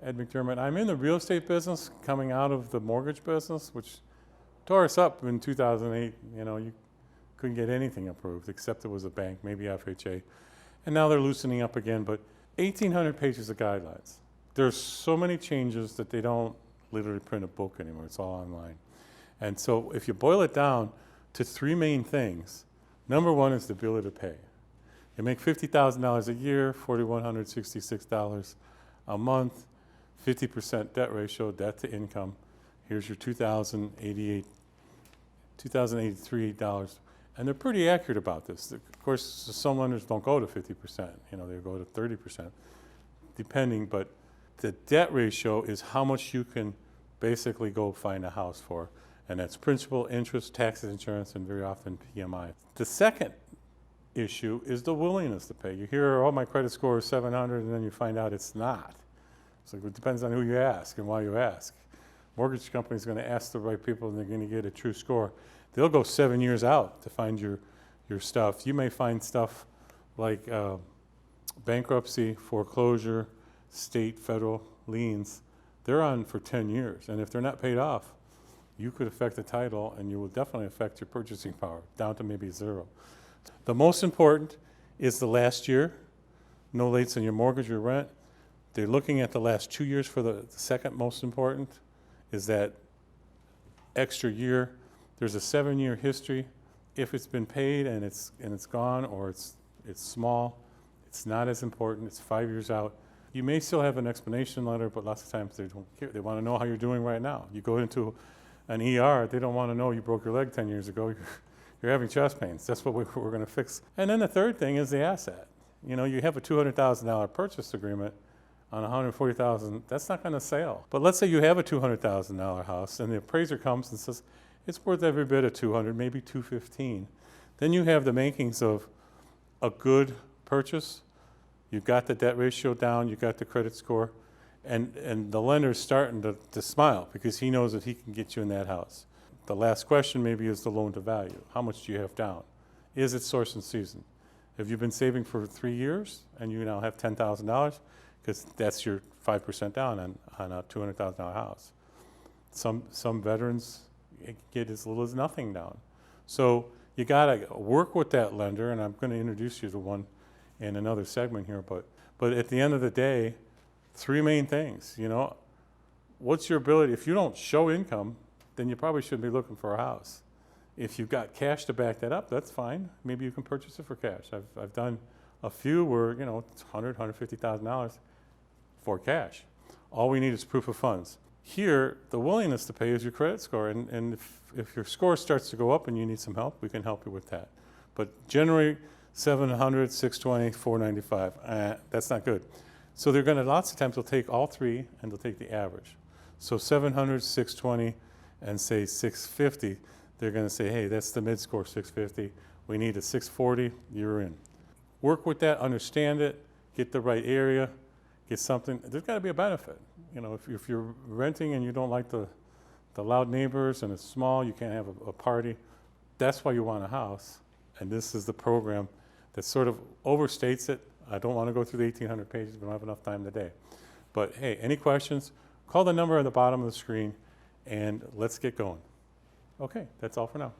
Ed McDermott. I'm in the real estate business, coming out of the mortgage business, which tore us up in 2008. You know, you couldn't get anything approved except it was a bank, maybe FHA. And now they're loosening up again, but 1,800 pages of guidelines. There's so many changes that they don't literally print a book anymore. It's all online. And so if you boil it down to three main things, number one is the ability to pay. You make $50,000 a year, $4,166 a month, 50% debt ratio, debt to income. Here's your $2,083. And they're pretty accurate about this. Of course, some lenders don't go to 50%. You know, they go to 30%, depending. But the debt ratio is how much you can basically go find a house for. And that's principal, interest, taxes, insurance, and very often PMI. The second issue is the willingness to pay. You hear, oh, my credit score is 700, and then you find out it's not. So it depends on who you ask and why you ask. Mortgage company's going to ask the right people, and they're going to get a true score. They'll go 7 years out to find your stuff. You may find stuff like bankruptcy, foreclosure, state, federal liens. They're on for 10 years, and if they're not paid off, you could affect the title, and you will definitely affect your purchasing power, down to maybe zero. The most important is the last year, no lates on your mortgage or rent. They're looking at the last 2 years for the second most important, is that extra year. There's a 7-year history. If it's been paid and it's gone, or it's small, it's not as important. It's 5 years out. You may still have an explanation letter, but lots of times they don't care. They want to know how you're doing right now. You go into an ER, they don't want to know you broke your leg 10 years ago. You're having chest pains. That's what we're going to fix. And then the third thing is the asset. You know, you have a $200,000 purchase agreement on $140,000. That's not going to sell. But let's say you have a $200,000 house, and the appraiser comes and says it's worth every bit of 200, maybe 215. Then you have the makings of a good purchase. You've got the debt ratio down. You've got the credit score. And the lender's starting to smile because he knows that he can get you in that house. The last question maybe is the loan to value. How much do you have down? Is it source and season? Have you been saving for 3 years and you now have $10,000? Because that's your 5% down on a $200,000 house. Some veterans get as little as nothing down. So you gotta work with that lender, and I'm gonna introduce you to one in another segment here, but at the end of the day, three main things, you know. What's your ability? If you don't show income, then you probably shouldn't be looking for a house. If you've got cash to back that up, that's fine. Maybe you can purchase it for cash. I've done a few where, you know, it's $150,000 for cash. All we need is proof of funds. Here, the willingness to pay is your credit score, and if your score starts to go up and you need some help, we can help you with that. But generally, 700, 620, 495, that's not good. So they're gonna, lots of times they'll take all three and they'll take the average. So 700, 620, and say 650, they're gonna say, hey, that's the mid score, 650. We need a 640, you're in. Work with that, understand it, get the right area, get something. There's gotta be a benefit. You know, if you're renting and you don't like the loud neighbors and it's small, you can't have a party, that's why you want a house. And this is the program that sort of overstates it. I don't want to go through the 1,800 pages. We don't have enough time today. But hey, any questions? Call the number at the bottom of the screen and let's get going. Okay, that's all for now.